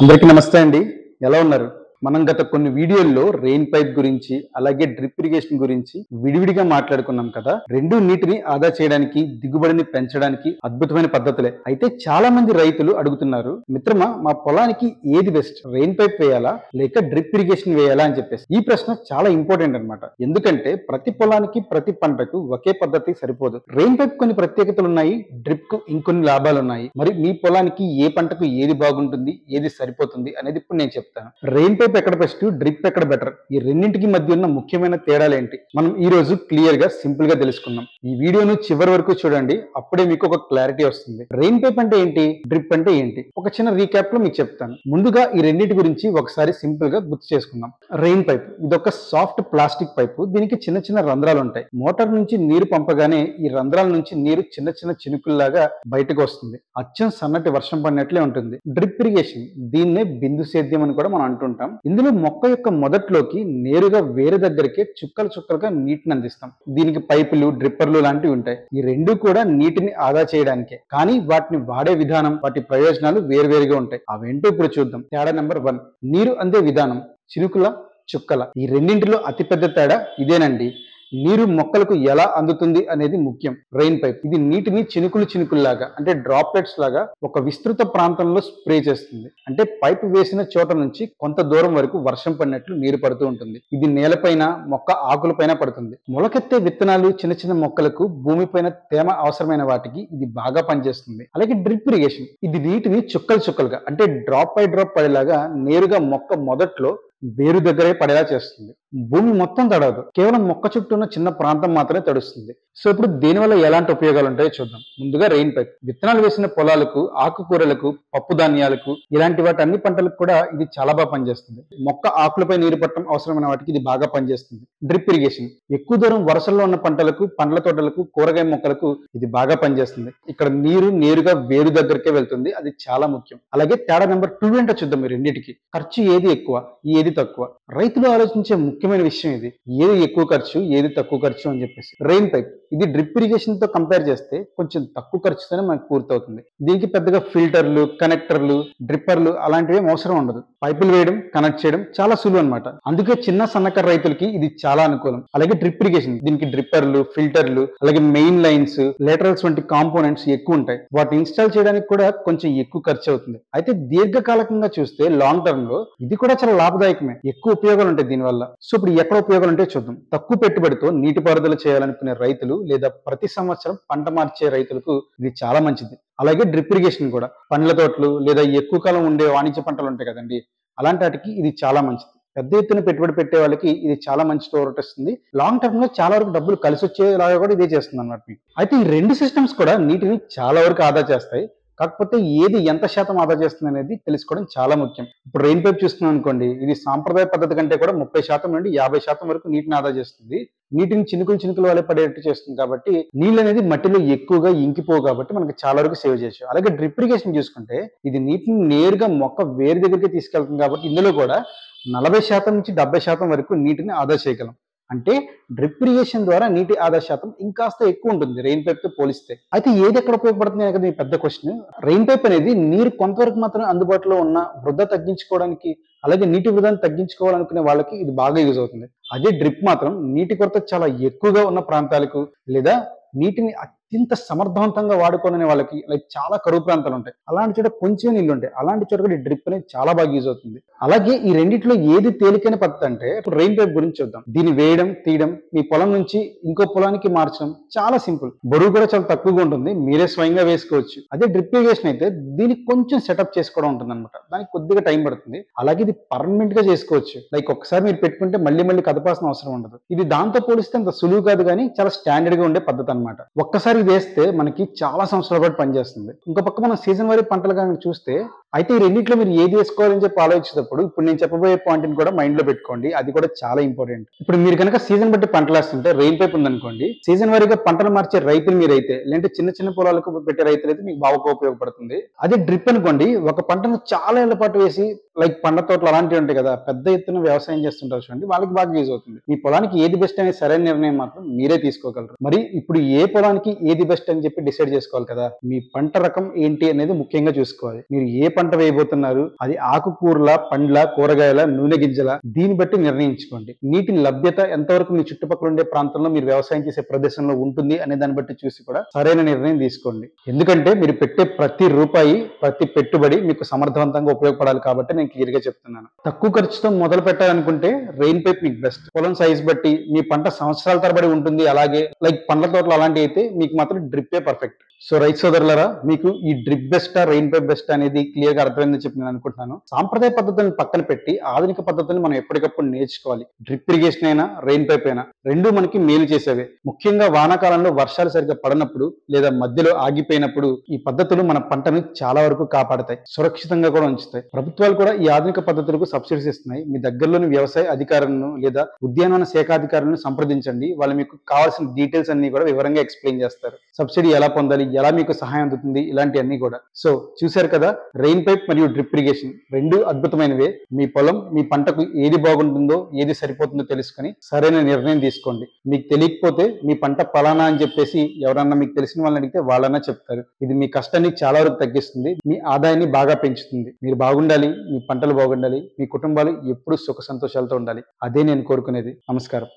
అందరికీ నమస్తే అండి. ఎలా ఉన్నారు? మనం గత కొన్ని వీడియోల్లో రెయిన్ పైప్ గురించి అలాగే డ్రిప్ ఇరిగేషన్ గురించి విడివిడిగా మాట్లాడుకున్నాం కదా. రెండు నీటిని ఆదా చేయడానికి దిగుబడిని పెంచడానికి అద్భుతమైన పద్ధతులే. అయితే చాలా మంది రైతులు అడుగుతున్నారు, మిత్రమా మా పొలానికి ఏది బెస్ట్, రెయిన్ పైప్ వేయాలా లేక డ్రిప్ ఇరిగేషన్ వేయాలా అని చెప్పేసి. ఈ ప్రశ్న చాలా ఇంపార్టెంట్ అన్నమాట. ఎందుకంటే ప్రతి పొలానికి ప్రతి పంటకు ఒకే పద్ధతి సరిపోదు. రెయిన్ పైప్ కొన్ని ప్రత్యేకతలు ఉన్నాయి, డ్రిప్ కు ఇంకొన్ని లాభాలు ఉన్నాయి. మరి మీ పొలానికి ఏ పంటకు ఏది బాగుంటుంది, ఏది సరిపోతుంది అనేది ఇప్పుడు నేను చెప్తాను. రెయిన్ పైప్ ఎక్కడ బెస్ట్, డ్రిప్ ఎక్కడ బెటర్, ఈ రెండింటికి మధ్య ఉన్న ముఖ్యమైన తేడాలు ఏంటి మనం ఈ రోజు క్లియర్ గా సింపుల్ గా తెలుసుకుందాం. ఈ వీడియోను చివరి వరకు చూడండి, అప్పుడే మీకు ఒక క్లారిటీ వస్తుంది. రెయిన్ పైప్ అంటే ఏంటి, డ్రిప్ అంటే ఏంటి, ఒక చిన్న రీక్యాప్ లో మీకు చెప్తాను. ముందుగా ఈ రెండింటి గురించి ఒకసారి సింపుల్ గా గుర్తు చేసుకుందాం. రెయిన్ పైప్ ఇదొక సాఫ్ట్ ప్లాస్టిక్ పైపు. దీనికి చిన్న చిన్న రంధ్రాలు ఉంటాయి. మోటార్ నుంచి నీరు పంపగానే ఈ రంధ్రాల నుంచి నీరు చిన్న చిన్న చినుకుల్లాగా బయటకు వస్తుంది. అచ్చం సన్నటి వర్షం పడినట్లే ఉంటుంది. డ్రిప్ ఇరిగేషన్, దీన్నే బిందు సేద్యం అని కూడా మనం అంటుంటాం. ఇందులో మొక్క యొక్క మొదట్లోకి నేరుగా వేరే దగ్గరికి చుక్కలు చుక్కలుగా నీటిని అందిస్తాం. దీనికి పైపులు, డ్రిప్పర్లు లాంటివి ఉంటాయి. ఈ రెండు కూడా నీటిని ఆదా చేయడానికే, కానీ వాటిని వాడే విధానం, వాటి ప్రయోజనాలు వేరువేరుగా ఉంటాయి. అవేంటో ఇప్పుడు చూద్దాం. తేడా నెంబర్ 1, నీరు అందే విధానం. చినుకుల, చుక్కల, ఈ రెండింటిలో అతిపెద్ద తేడా ఇదేనండి. నీరు మొక్కలకు ఎలా అందుతుంది అనేది ముఖ్యం. రెయిన్ పైప్ ఇది నీటిని చినుకుల్లాగా, అంటే డ్రాప్లెట్స్ లాగా ఒక విస్తృత ప్రాంతంలో స్ప్రే చేస్తుంది. అంటే పైప్ వేసిన చోట నుంచి కొంత దూరం వరకు వర్షం పడినట్లు నీరు పడుతూ ఉంటుంది. ఇది నేలపైన, మొక్క ఆకులపైన పడుతుంది. మొలకెత్తే విత్తనాలు, చిన్న చిన్న మొక్కలకు భూమిపైన తేమ అవసరమైన వాటికి ఇది బాగా పనిచేస్తుంది. అలాగే డ్రిప్ ఇరిగేషన్, ఇది నీటిని చుక్కలుగా, అంటే డ్రాప్ బై డ్రాప్ పడేలాగా నేరుగా మొక్క మొదట్లో వేరు దగ్గరే పడేలా చేస్తుంది. భూమి మొత్తం తడవదు, కేవలం మొక్క చుట్టూ ఉన్న చిన్న ప్రాంతం మాత్రమే తడుస్తుంది. సో ఇప్పుడు దీనివల్ల ఎలాంటి ఉపయోగాలు ఉంటాయో చూద్దాం. ముందుగా రెయిన్ పైప్ విత్తనాలు వేసిన పొలాలకు, ఆకుకూరలకు, పప్పు ధాన్యాలకు, ఇలాంటి వాటి అన్ని పంటలకు కూడా ఇది చాలా బాగా పనిచేస్తుంది. మొక్క ఆకులపై నీరు పట్టడం అవసరమైన వాటికి ఇది బాగా పనిచేస్తుంది. డ్రిప్ ఇరిగేషన్ ఎక్కువ దూరం వరుసల్లో ఉన్న పంటలకు, పండ్ల తోటలకు, కూరగాయ మొక్కలకు ఇది బాగా పనిచేస్తుంది. ఇక్కడ నీరు నేరుగా వేరు దగ్గరికే వెళ్తుంది, అది చాలా ముఖ్యం. అలాగే తేడా నెంబర్ 2 ఏంటో చూద్దాం. ఈ రెండింటికి ఖర్చు ఏది ఎక్కువ, ఏది తక్కువ. రైతులు ఆలోచించే ముఖ్యమైన విషయం ఇది. ఏది ఎక్కువ ఖర్చు, ఏది తక్కువ ఖర్చు అని చెప్పేసి. రెయిన్ పైప్ ఇది డ్రిప్ ఇరిగేషన్ తో కంపేర్ చేస్తే కొంచెం తక్కువ ఖర్చుతోనే మనకు పూర్తవుతుంది. దీనికి పెద్దగా ఫిల్టర్లు, కనెక్టర్లు, డ్రిప్పర్లు అలాంటివి అవసరం ఉండదు. పైపులు వేయడం, కనెక్ట్ చేయడం చాలా సులువు అనమాట. అందుకే చిన్న సన్నకారు రైతులకి ఇది చాలా అనుకూలం. అలాగే డ్రిప్ ఇరిగేషన్, దీనికి డ్రిప్పర్లు, ఫిల్టర్లు, అలాగే మెయిన్ లైన్స్, లేటరల్స్ వంటి కాంపోనెంట్స్ ఎక్కువ ఉంటాయి. వాటిని ఇన్స్టాల్ చేయడానికి కూడా కొంచెం ఎక్కువ ఖర్చు అవుతుంది. అయితే దీర్ఘకాలికంగా చూస్తే లాంగ్ టర్మ్ లో ఇది కూడా చాలా లాభదాయకమే. ఎక్కువ ఉపయోగాలు ఉంటాయి దీనివల్ల. సో ఇప్పుడు ఎక్కడ ఉపయోగాలు ఉంటాయో చూద్దాం. తక్కువ పెట్టుబడితో నీటిపారుదల చేయాలనుకునే రైతులు, లేదా ప్రతి సంవత్సరం పంట మార్చే రైతులకు ఇది చాలా మంచిది. అలాగే డ్రిప్ ఇరిగేషన్ కూడా పండ్ల తోటలు లేదా ఎక్కువ కాలం ఉండే వాణిజ్య పంటలు ఉంటాయి కదండి, అలాంటి వాటికి ఇది చాలా మంచిది. పెద్ద ఎత్తున పెట్టుబడి పెట్టే వాళ్ళకి ఇది చాలా మంచి తోరటిస్తుంది. లాంగ్ టర్మ్ లో చాలా వరకు డబ్బులు కలిసి వచ్చేలాగా కూడా ఇదే చేస్తుంది అన్నమాట మీకు. అయితే ఈ రెండు సిస్టమ్స్ కూడా నీటిని చాలా వరకు ఆదా చేస్తాయి. కాకపోతే ఏది ఎంత శాతం ఆదా చేస్తుంది అనేది తెలుసుకోవడం చాలా ముఖ్యం. ఇప్పుడు రెయిన్ పైప్ చూస్తున్నాం అనుకోండి, ఇది సాంప్రదాయ పద్ధతి కంటే కూడా 30% నుండి 50% వరకు నీటిని ఆదా చేస్తుంది. నీటిని చినుకులు వల్ల పడేట్టు చేస్తుంది. కాబట్టి నీళ్ళు అనేది మట్టిలో ఎక్కువగా ఇంకిపోవు, కాబట్టి మనకి చాలా వరకు సేవ్ చేయొచ్చు. అలాగే డ్రిప్ ఇరిగేషన్ చూసుకుంటే ఇది నీటిని నేరుగా మొక్క వేరు దగ్గరికి తీసుకెళ్తుంది. కాబట్టి ఇందులో కూడా 40% నుంచి 70% వరకు నీటిని ఆదా చేయగలం. అంటే డ్రిప్ ఇరిగేషన్ ద్వారా నీటి ఆదా శాతం ఇంకాస్త ఎక్కువ ఉంటుంది రెయిన్ పైప్ తో పోలిస్తే. అయితే ఏది ఎక్కడ ఉపయోగపడుతుంది అనేది మీ పెద్ద క్వశ్చన్. రెయిన్ పైప్ అనేది నీరు కొంతవరకు మాత్రమే అందుబాటులో ఉన్న వృధా తగ్గించుకోవడానికి, అలాగే నీటి వృధాన్ని తగ్గించుకోవాలనుకునే వాళ్ళకి ఇది బాగా యూజ్ అవుతుంది. అదే డ్రిప్ మాత్రం నీటి కొరత చాలా ఎక్కువగా ఉన్న ప్రాంతాలకు, లేదా నీటిని అత్యంత సమర్థవంతంగా వాడుకోనే వాళ్ళకి, లైక్ చాలా కరువు ప్రాంతాలు ఉంటాయి, అలాంటి చోట కొంచెం నీళ్ళు ఉంటాయి, అలాంటి చోట కూడా ఈ డ్రిప్ అనేది చాలా బాగా యూజ్ అవుతుంది. అలాగే ఈ రెండిట్లో ఏది తేలికైన పద్ధతి అంటే ఇప్పుడు రెయిన్ పైప్ గురించి చూద్దాం. దీన్ని వేయడం, తీయడం, మీ పొలం నుంచి ఇంకో పొలానికి మార్చడం చాలా సింపుల్. బరువు కూడా చాలా తక్కువగా ఉంటుంది, మీరే స్వయంగా వేసుకోవచ్చు. అదే డ్రిప్ ఇరిగేషన్ అయితే దీనికి కొంచెం సెటప్ చేసుకోవడం ఉంటుంది అనమాట, దానికి కొద్దిగా టైం పడుతుంది. అలాగే ఇది పర్మనెంట్ గా చేసుకోవచ్చు. లైక్ ఒకసారి మీరు పెట్టుకుంటే మళ్ళీ కదపాల్సిన అవసరం ఉండదు. ఇది దాంతో పోలిస్తే అంత సులువు కాదు, కానీ చాలా స్టాండర్డ్ గా ఉండే పద్ధతి అనమాట. ఒక్కసారి వేస్తే మనకి చాలా సంవత్సరాల పాటు పనిచేస్తుంది. ఇంకో పక్క మనం సీజన్ వారీ పంటలు కానీ చూస్తే, అయితే ఈ రెండింటిలో మీరు ఏది వేసుకోవాలని చెప్పి ఆలోచించేటప్పుడు ఇప్పుడు నేను చెప్పబోయే పాయింట్ ని కూడా మైండ్ లో పెట్టుకోండి. అది కూడా చాలా ఇంపార్టెంట్. ఇప్పుడు మీరు కనుక సీజన్ బట్టి పంటలు వేస్తుంటే, రెయిన్ పైప్ ఉందనుకోండి, సీజన్ వారీగా పంటలు మార్చే రైతులు మీరైతే, లేదంటే చిన్న చిన్న పొలాలకు పెట్టే రైతులు అయితే మీకు బాగా ఉపయోగపడుతుంది. అదే డ్రిప్ అనుకోండి, ఒక పంటను చాలా ఏళ్ల పాటు వేసి, లైక్ పండ్ల తోటలు అలాంటివి ఉంటాయి కదా, పెద్ద ఎత్తున వ్యవసాయం చేస్తుంటారు చూడండి, వాళ్ళకి బాగా యూజ్ అవుతుంది. మీ పొలానికి ఏది బెస్ట్ అనే సరైన నిర్ణయం మాత్రం మీరే తీసుకోగలరు. మరి ఇప్పుడు ఏ పొలానికి ఏది బెస్ట్ అని చెప్పి డిసైడ్ చేసుకోవాలి కదా. మీ పంట రకం ఏంటి అనేది ముఖ్యంగా చూసుకోవాలి. మీరు ఏ పంట వేయబోతున్నారు, అది ఆకుకూరల, పండ్ల, కూరగాయల, నూనె గింజల, దీన్ని బట్టి నిర్ణయించుకోండి. నీటి లభ్యత ఎంతవరకు మీ చుట్టుపక్కల ఉండే ప్రాంతంలో మీరు వ్యవసాయం చేసే ప్రదేశంలో ఉంటుంది అనే దాన్ని బట్టి చూసి కూడా సరైన నిర్ణయం తీసుకోండి. ఎందుకంటే మీరు పెట్టే ప్రతి రూపాయి, ప్రతి పెట్టుబడి మీకు సమర్థవంతంగా ఉపయోగపడాలి కాబట్టి నేను క్లియర్ గా చెప్తున్నాను. తక్కువ ఖర్చుతో మొదలు పెట్టాలనుకుంటే రెయిన్ పైప్ మీకు బెస్ట్. పొలం సైజ్ బట్టి మీ పంట సంవత్సరాల తరబడి ఉంటుంది. అలాగే లైక్ పండ్ల తోటలు అలాంటివి అయితే మీకు మాత్రం డ్రిప్పే పర్ఫెక్ట్. సో రైతు సోదరులారా, మీకు ఈ డ్రిప్ బెస్టా, రెయిన్ పైప్ బెస్ట్ అనేది క్లియర్ గా అర్థమైందని చెప్పి నేను అనుకుంటున్నాను. సాంప్రదాయ పద్ధతులను పక్కన పెట్టి ఆధునిక పద్ధతులను మనం ఎప్పటికప్పుడు నేర్చుకోవాలి. డ్రిప్ ఇరిగేషన్ అయినా, రెయిన్ పైప్ అయినా రెండూ మనకి మేలు చేసేవే. ముఖ్యంగా వానాకాలంలో వర్షాలు సరిగ్గా పడనప్పుడు లేదా మధ్యలో ఆగిపోయినప్పుడు ఈ పద్ధతులు మన పంటను చాలా వరకు కాపాడతాయి, సురక్షితంగా కూడా ఉంచుతాయి. ప్రభుత్వాలు కూడా ఈ ఆధునిక పద్ధతులకు సబ్సిడీస్ ఇస్తున్నాయి. మీ దగ్గరలోని వ్యవసాయ అధికారులను లేదా ఉద్యానవన శాఖ అధికారులను సంప్రదించండి. వాళ్ళు మీకు కావాల్సిన డీటెయిల్స్ అన్ని కూడా వివరంగా ఎక్స్ప్లెయిన్ చేస్తారు. సబ్సిడీ ఎలా పొందాలి, ఎలా మీకు సహాయం అందుతుంది, ఇలాంటివన్నీ కూడా. సో చూశారు కదా, రెయిన్ పైప్ మరియు డ్రిప్ ఇరిగేషన్ రెండు అద్భుతమైనవే. మీ పొలం, మీ పంటకు ఏది బాగుంటుందో, ఏది సరిపోతుందో తెలుసుకొని సరైన నిర్ణయం తీసుకోండి. మీకు తెలియకపోతే మీ పంట పలానా అని చెప్పేసి ఎవరన్నా మీకు తెలిసిన వాళ్ళని అడిగితే వాళ్ళన్నా చెప్తారు. ఇది మీ కష్టాన్ని చాలా వరకు తగ్గిస్తుంది, మీ ఆదాయాన్ని బాగా పెంచుతుంది. మీరు బాగుండాలి, మీ పంటలు బాగుండాలి, మీ కుటుంబాలు ఎప్పుడూ సుఖ సంతోషాలతో ఉండాలి. అదే నేను కోరుకునేది. నమస్కారం.